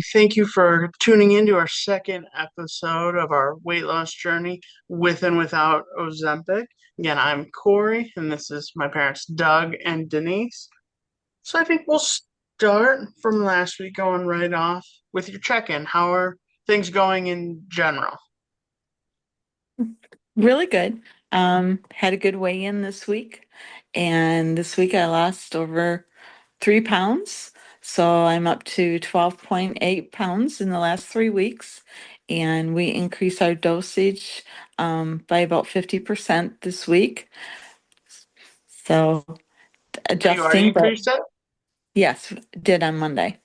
Thank you for tuning into our second episode of our weight loss journey with and without Ozempic. Again, I'm Kory, and this is my parents, Doug and Denise. So I think we'll start from last week, going right off with your check-in. How are things going in general? Really good. Had a good weigh-in this week, and this week I lost over 3 pounds. So I'm up to 12.8 pounds in the last 3 weeks, and we increased our dosage by about 50% this week. So Oh, you already adjusting, but increased it? yes, did on Monday.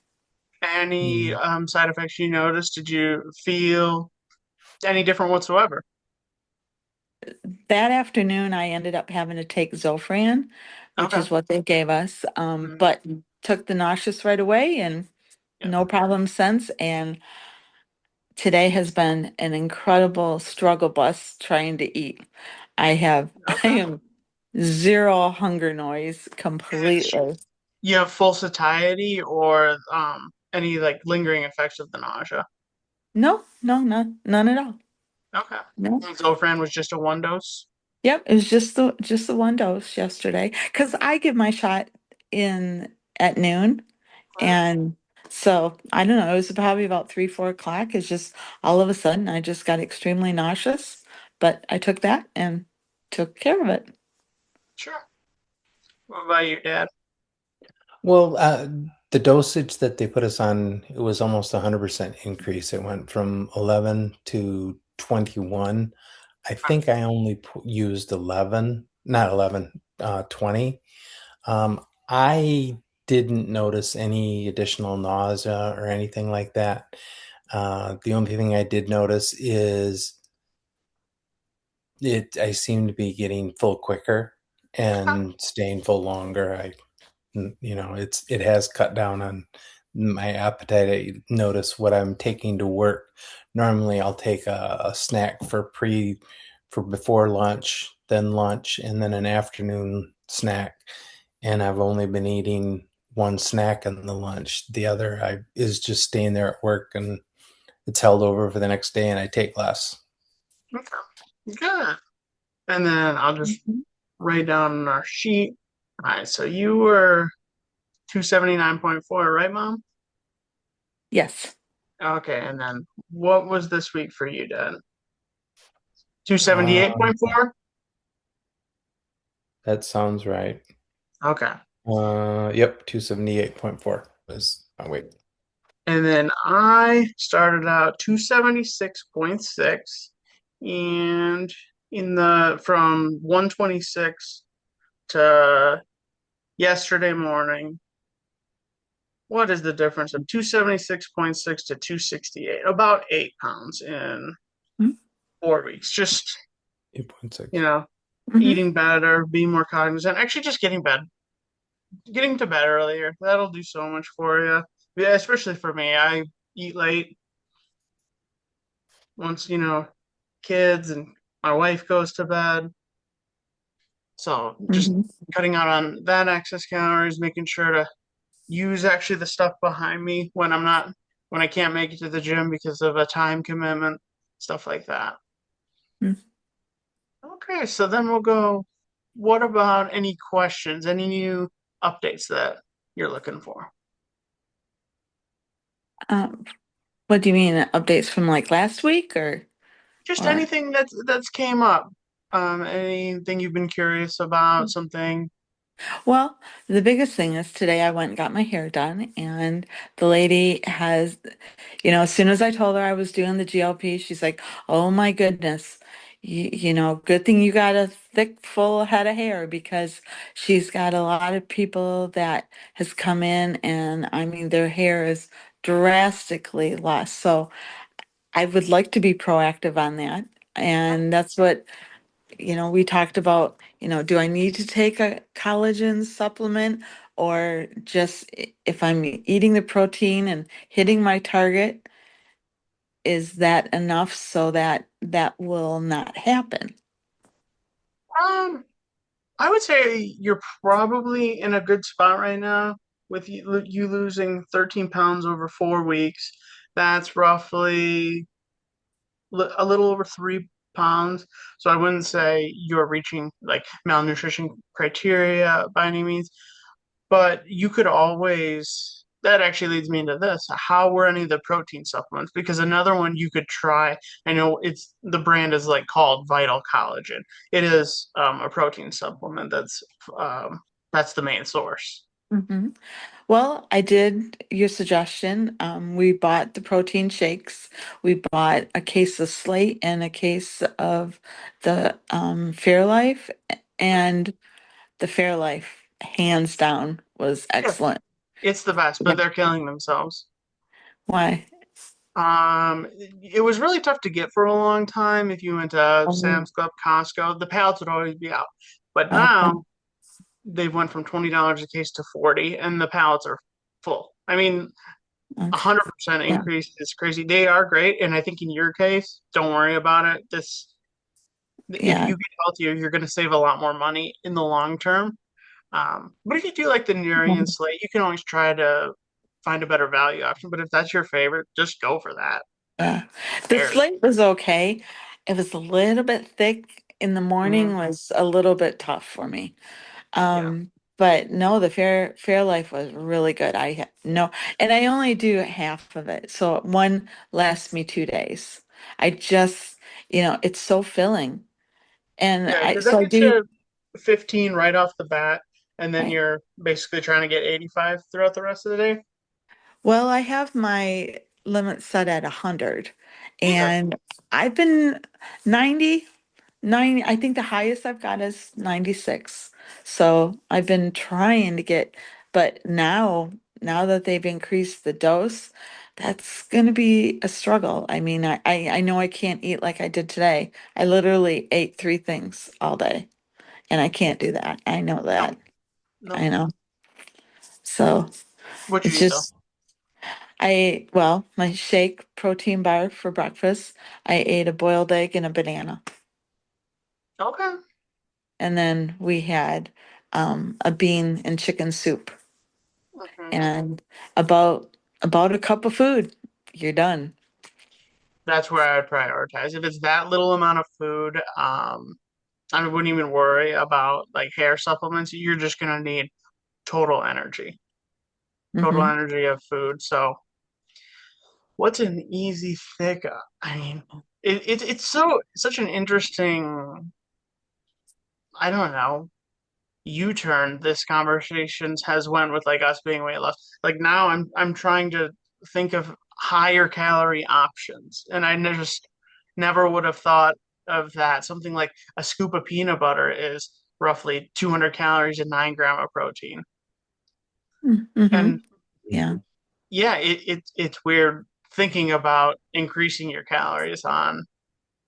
Any side effects you noticed? Did you feel any different whatsoever? That afternoon, I ended up having to take Zofran, which Okay. is what they gave us, Mhm. but took the nauseous right away and Yeah. no problem since. And today has been an incredible struggle bus trying to eat. I Okay. am zero hunger noise completely. You have full satiety or any like lingering effects of the nausea? No, no, none at all. Okay. No. And Zofran was just a one dose? Yep, it was just the one dose yesterday. Because I give my shot in at noon. Okay. And so I don't know, it was probably about 3, 4 o'clock. It's just all of a sudden I just got extremely nauseous, but I took that and took care of it. Sure. What about you, Dad? Well, the dosage that they put us on, it was almost 100% increase. It went from 11 to 21. I think I only used 11, not 11, 20. I didn't notice any additional nausea or anything like that. The only thing I did notice is I seem to be getting full quicker and staying full longer. It has cut down on my appetite. I notice what I'm taking to work. Normally I'll take a snack for before lunch, then lunch, and then an afternoon snack. And I've only been eating one snack in the lunch. The other I is just staying there at work, and it's held over for the next day, and I take less. Okay. Good. And then I'll just Mhm. write down on our sheet. All right, so you were 279.4, right, Mom? Yes. Okay, and then what was this week for you, Dad? Um, 278.4? that sounds right. Okay. Yep, 278.4 was my weight. And then I started out 276.6 and in the from 126 to yesterday morning. What is the difference of 276.6 to 268? About 8 pounds in Mhm. 4 weeks. Just, 8.6. you know, Mhm. eating better, being more cognizant, actually just getting to bed earlier. That'll do so much for you. Yeah, especially for me. I eat late once, kids and my wife goes to bed. So just Mhm. cutting out on that excess calories, making sure to use actually the stuff behind me when I can't make it to the gym because of a time commitment, stuff like that. Mhm. Okay, so then we'll go. What about any questions, any new updates that you're looking for? Um, what do you mean, updates from like last week Just or? anything that's came up. Anything you've been curious about, something. Well, the biggest thing is today I went and got my hair done, and the lady has, as soon as I told her I was doing the GLP, she's like, "Oh my goodness, good thing you got a thick, full head of hair," because she's got a lot of people that has come in, and I mean, their hair is drastically less. So I would like to be proactive on that, and that's what we talked about, do I need to take a collagen supplement or just if I'm eating the protein and hitting my target, is that enough so that that will not happen? Um, I would say you're probably in a good spot right now. with you losing 13 pounds over 4 weeks, that's roughly a little over 3 pounds. So I wouldn't say you're reaching like malnutrition criteria by any means, but you could always. That actually leads me into this. How were any of the protein supplements? Because another one you could try, I know the brand is like called Vital Collagen. It is a protein supplement that's the main source. Hmm. Well, I did your suggestion. We bought the protein shakes. We bought a case of Slate and a case of the Fairlife, and the Fairlife, hands down, was Yeah, excellent. it's the best, Yeah. but they're killing themselves. Why? It was really tough to get for a long time. If you went to Um, Sam's Club, Costco, the pallets would always be out. But okay. now they went from $20 a case to 40, and the pallets are full. I mean, a Okay. 100% Yeah. increase is crazy. They are great, and I think in your case, don't worry about it. If Yeah. you get healthier, you're going to save a lot more money in the long term. But if you do like the Nuri and Slate, you can always try to find a better value option. But if that's your favorite, just go for that. Yeah. The Cares. Slate was okay. It was a little bit thick in the morning, Hmm. was a little bit tough for me. Yeah. But no, the Fairlife was really good. No, and I only do half of it. So one lasts me 2 days. I just, it's so filling. And Yeah, I because so that I gets do, you 15 right off the bat, and then right. you're basically trying to get 85 throughout the rest of the day. Well, I have my limit set at 100, Okay. and I've been 90, 90. I think the highest I've got is 96. So I've been trying to get, but now that they've increased the dose, that's going to be a struggle. I mean, I know I can't eat like I did today. I literally ate three things all day, and I can't do that. I know No, that. no. I know. So What you it's eat though? just, well, my shake protein bar for breakfast. I ate a boiled egg and a banana. Okay. And then we had a bean and chicken soup Hmm. and about a cup of food. You're done. That's where I would prioritize. If it's that little amount of food, I wouldn't even worry about like hair supplements. You're just gonna need total energy, total Hmm. energy of food. So, what's an easy thick? I mean, it's such an interesting. I don't know U-turn this conversations has went with like us being weight loss. Like now I'm trying to think of higher calorie options, and just never would have thought of that. Something like a scoop of peanut butter is roughly 200 calories and 9 gram of protein. Hmm. And Yeah. yeah, it's weird thinking about increasing your calories on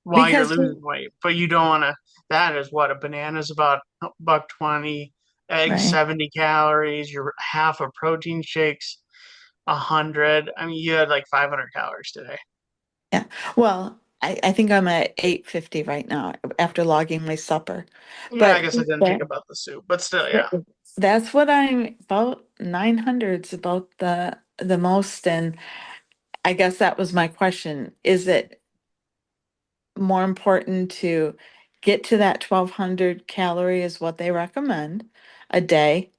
while you're Because losing weight, but you don't want to. That is what a banana's about $1.20, eggs right. 70 calories, your half a protein shakes 100. I mean, you had like 500 calories today. Yeah. Well, I think I'm at 850 right now after logging my supper. Yeah, I But guess I didn't think about the soup, but still, Th- yeah. That's what I'm about. 900's about the most, and I guess that was my question. Is it more important to get to that 1200 calorie is what they recommend a day,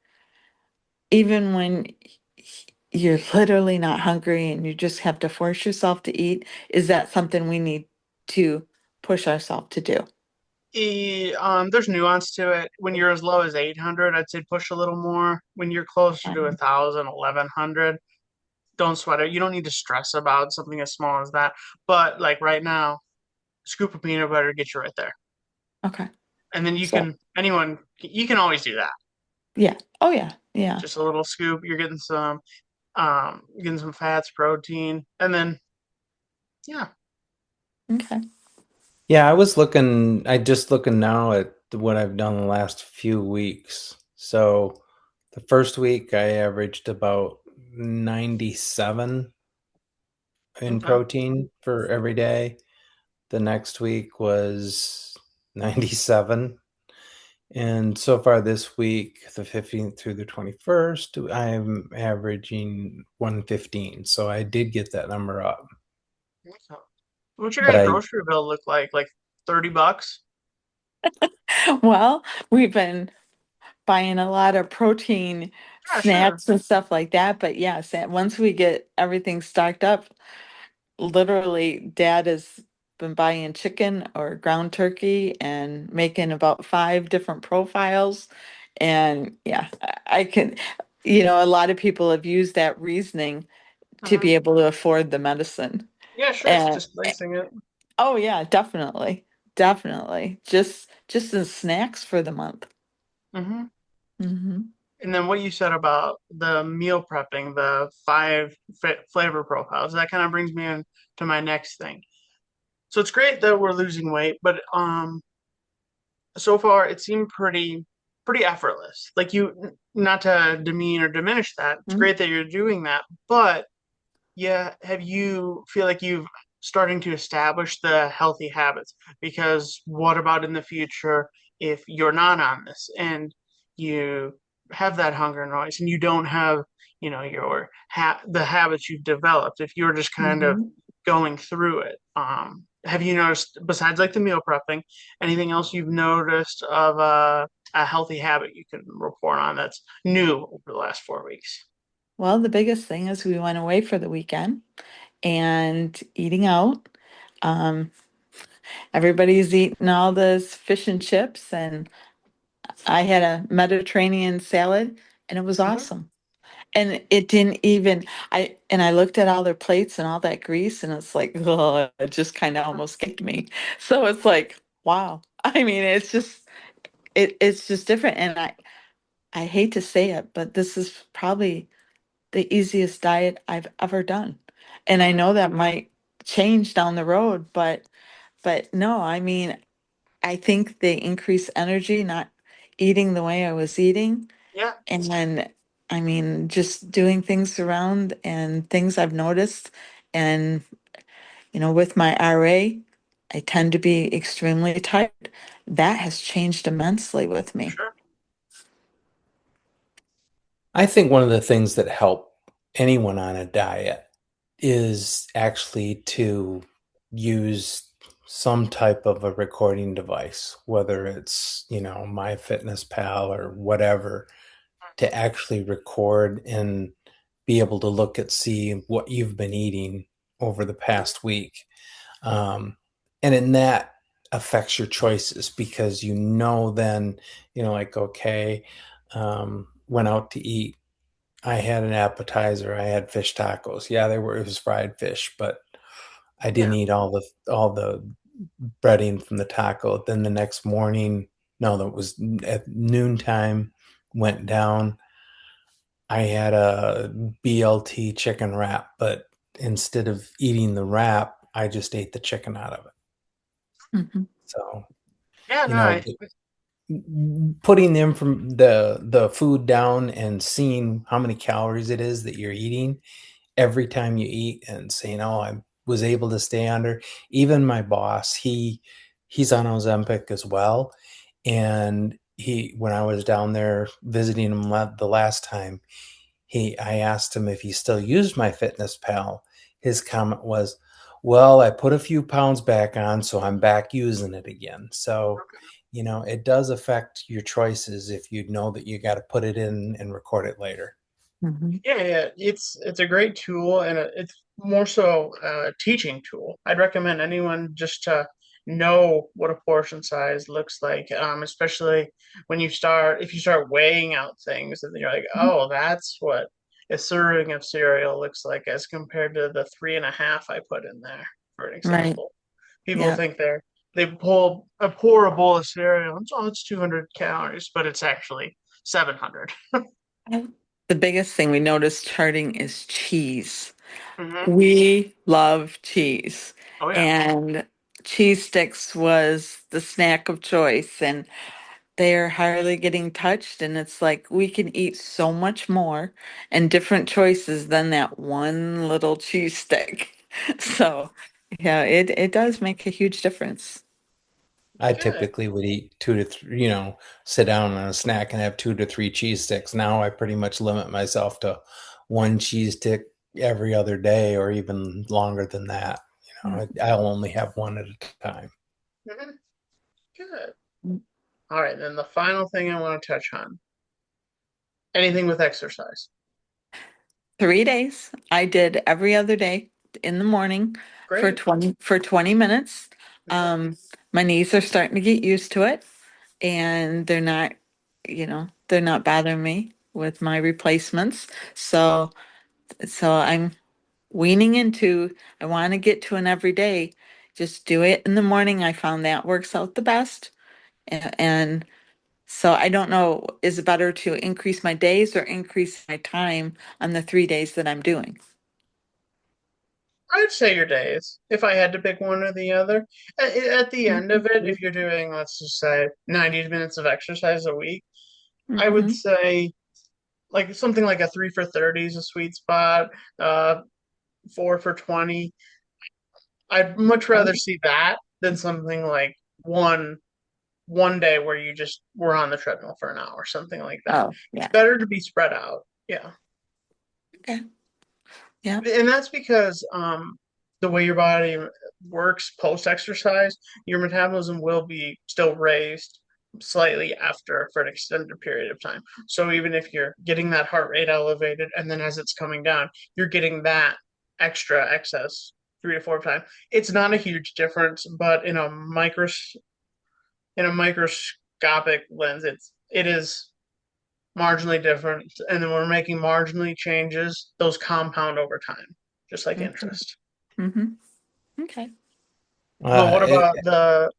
even when you're literally not hungry and you just have to force yourself to eat? Is that something we need to push ourselves to do? There's nuance to it. When you're as low as 800, I'd say push a little more. When you're closer to 1,000, 1,100, don't sweat it. You don't need to stress about something as small as that. But like right now, scoop of peanut butter gets you right there. Okay. And then So, you can always do that. yeah. Oh, yeah. Yeah. Just a little scoop, you're getting some fats, protein, and then yeah. Okay. Yeah, I just looking now at what I've done the last few weeks. So the first week I averaged about 97 in Okay. protein for every day. The next week was 97. And so far this week, the 15th through the 21st, I'm averaging 115. So I did get that number up. So, what's your But guys' I, grocery bill look like? Like $30? Well, we've been buying a lot of protein Yeah, sure. snacks and stuff like that. But yes, once we get everything stocked up, literally, Dad has been buying chicken or ground turkey and making about 5 different profiles. And yeah, I can, a lot of people have used that reasoning to Hmm. be able to afford the medicine. Yeah, sure. It's And displacing it. oh yeah, definitely. Definitely. Just in snacks for the month. Hmm. Hmm. And then what you said about the meal prepping, the five flavor profiles, that kind of brings me in to my next thing. So it's great that we're losing weight, but so far it seemed pretty effortless. Like not to demean or diminish that. It's great that you're doing that, but yeah, have you feel like you've starting to establish the healthy habits? Because what about in the future if you're not on this and you have that hunger noise and you don't have, your the habits you've developed if you're just kind of Hmm. going through it? Have you noticed besides like the meal prepping, anything else you've noticed of a healthy habit you can report on that's new over the last 4 weeks? Well, the biggest thing is we went away for the weekend and eating out. Um, Everybody's eating all this fish and chips, and I had a Mediterranean salad, and it was Hmm. awesome. And it didn't even I looked at all their plates and all that grease, and it's like, oh, it just kind of almost kicked me. So it's like, wow. I mean, it's just different. And I hate to say it, but this is probably the easiest diet I've ever done. And I Hmm. know that might change down the road, but no, I mean, I think the increased energy, not eating the way I was eating, Yeah, and then I mean, just doing things around and things I've noticed. And, with my RA, I tend to be extremely tired. That has changed immensely with me. sure. I think one of the things that help anyone on a diet is actually to use some type of a recording device, whether it's, MyFitnessPal or whatever, to actually record and be able to look at see what you've been eating over the past week. Um, and in that affects your choices because then, like, okay, went out to eat. I had an appetizer. I had fish tacos. Yeah, it was fried fish, but I Yeah, didn't eat all the breading from the taco. Then the next morning, no, that was at noontime, went down. I had a BLT chicken wrap, but instead of eating the wrap, I just ate the chicken out of it. Mhm. So, yeah, you no, know, putting them from the food down and seeing how many calories it is that you're eating every time you eat and saying, "Oh, I was able to stay under." Even my boss, he's on Ozempic as well, and when I was down there visiting him the last time, I asked him if he still used my Fitness Pal. His comment was, "Well, I put a few pounds back on, so I'm back using it again." So, it does affect your choices if you know that you got to put it in and record it later. Mhm. yeah, yeah. It's a great tool, and it's more so a teaching tool. I'd recommend anyone just to know what a portion size looks like, especially when if you start weighing out things, and then you're like, Mhm. oh, that's what a serving of cereal looks like as compared to the three and a half I put in there, for an Right. example. People Yeah. think they pour a bowl of cereal, and it's 200 calories, but it's actually 700. The biggest thing we noticed charting is cheese. Hmm. We love cheese. Oh yeah. And cheese sticks was the snack of choice. And they're hardly getting touched. And it's like we can eat so much more and different choices than that one little cheese stick. So, yeah, it does make a huge difference. I Good. typically would eat two to three, sit down on a snack and have two to three cheese sticks. Now I pretty much limit myself to one cheese stick every other day or even longer than that. I'll only have one at a time. Mhm. Good. All right, then the final thing I want to touch on. Anything with exercise. 3 days. I did every other day in the morning for Great. 20 minutes. Okay. My knees are starting to get used to it, and they're not bothering me with my replacements. So I'm weaning into, I want to get to an everyday. Just do it in the morning. I found that works out the best. And so I don't know, is it better to increase my days or increase my time on the 3 days that I'm doing? I'd say your days, if I had to pick one or the other. At the end of it, if you're doing, let's just say, 90 minutes of exercise a week, I would Mm-hmm. say like something like a 3 for 30 is a sweet spot. 4 for 20. I'd much rather see that than something like one day where you just were on the treadmill for an hour, something like that. Oh, It's yeah. better to be spread out. Yeah. Okay. Yeah. And that's because the way your body works post exercise, your metabolism will be still raised slightly after for an extended period of time. So even if you're getting that heart rate elevated and then as it's coming down, you're getting that extra excess 3 to 4 times. It's not a huge difference, but in a microscopic lens, it is marginally different, and then we're making marginally changes, those compound over time, just like Okay. interest. Mm-hmm. Okay. But what It, about the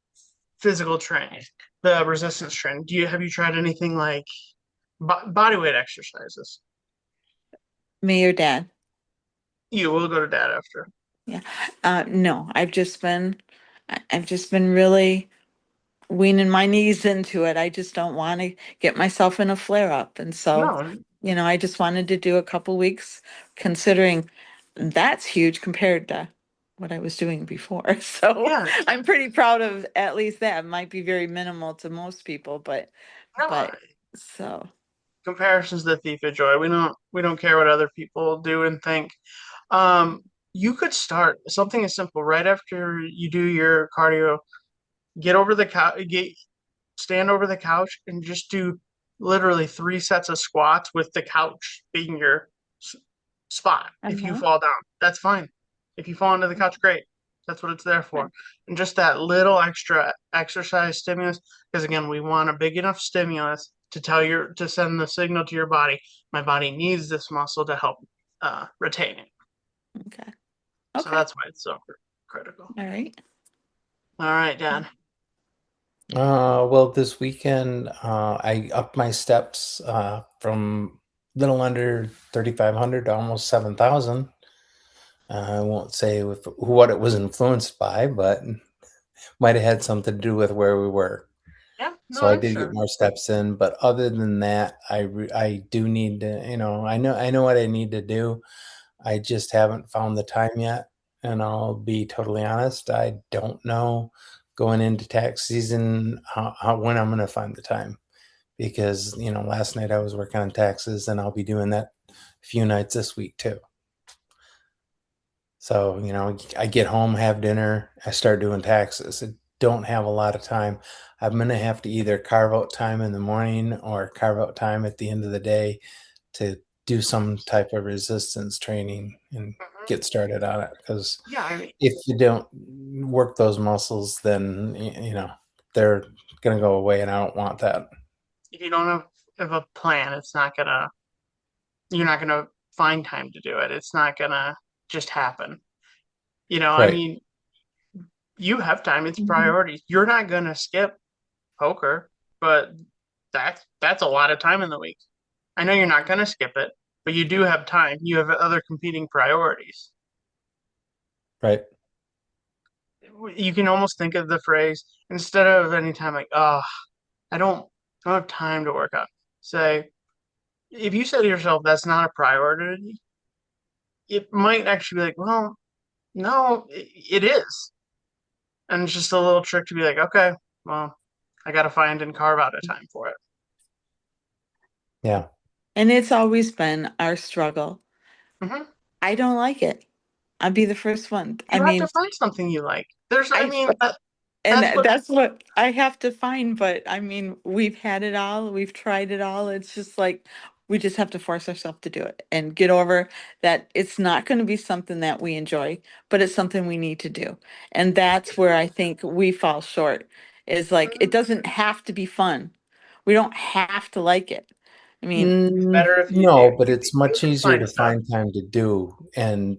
physical training, the resistance training? Have you tried anything like body weight exercises? Me or dad? You will go to dad after. Yeah. No, I've just been really weaning my knees into it. I just don't want to get myself in a flare up. And so, No, I just wanted to do a couple weeks, considering that's huge compared to what I was doing before. So yeah, I'm pretty proud of at least that. It might be very minimal to most people, no. but so Comparison's the thief of joy. We don't care what other people do and think. Um, you could start something as simple right after you do your cardio. Get over the couch, stand over the couch and just do literally 3 sets of squats with the couch being your spot. If you uh-huh. fall down, that's fine. If you fall into the couch, great. That's what it's there for. And just that little extra exercise stimulus, because again, we want a big enough stimulus to send the signal to your body. My body needs this muscle to help retain it. Okay. So Okay. that's why it's so critical. All right. All right, Dad. well, this weekend, I upped my steps from little under 3,500 to almost 7,000. I won't say what it was influenced by, but might have had something to do with where we were. Yeah, no, So I that's did get fair. more steps in, but other than that, I do need to, I know what I need to do. I just haven't found the time yet, and I'll be totally honest, I don't know going into tax season when I'm going to find the time because last night I was working on taxes, and I'll be doing that a few nights this week too. So, I get home, have dinner, I start doing taxes. I don't have a lot of time. I'm going to have to either carve out time in the morning or carve out time at the end of the day to do some type of resistance training and Mhm. get started on it. Because Yeah, I mean, if you don't work those muscles, then, they're going to go away, and I don't want that. if you don't have a plan, you're not gonna find time to do it. It's not gonna just happen. I Right. mean, you have time. It's Mhm. priorities. You're not gonna skip poker, but that's a lot of time in the week. I know you're not gonna skip it, but you do have time. You have other competing priorities. Right. You can almost think of the phrase instead of any time like, oh, I don't have time to work out. Say, if you say to yourself that's not a priority, it might actually be like, well, no, it is. And it's just a little trick to be like, okay, well, I gotta find and carve out a time for it. Yeah. And it's always been our struggle. Hmm. I don't like it. I'll be the first one. I You have mean, to find something you like. There's, I I mean, and that's what. that's what I have to find, but I mean, we've had it all, we've tried it all. It's just like we just have to force ourselves to do it and get over that it's not going to be something that we enjoy, but it's something we need to do. And that's where I think we fall short is like it Mhm. doesn't have to be fun. We don't have to like it. I mean, It's better if you do. No, but it's You much can easier find to stuff. find time to do. And,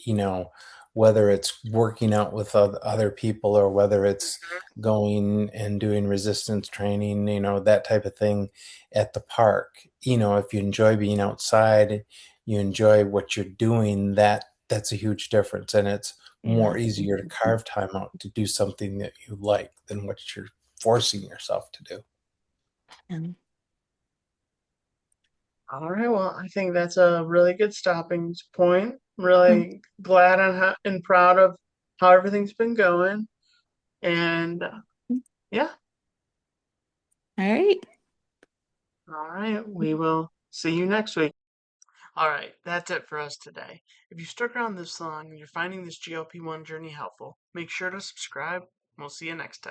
you know, whether it's working out with other people or whether it's going and doing resistance training, that type of thing at the park. If you enjoy being outside, you enjoy what you're doing, that's a huge difference. And it's yeah. more easier to carve time out to do something that you like than what you're forcing yourself to do. And All right, well, I think that's a really good stopping point. Really glad and proud of how everything's been going. And yeah, all right. all right, we will see you next week. All right, that's it for us today. If you stuck around this long and you're finding this GLP-1 journey helpful, make sure to subscribe. We'll see you next time.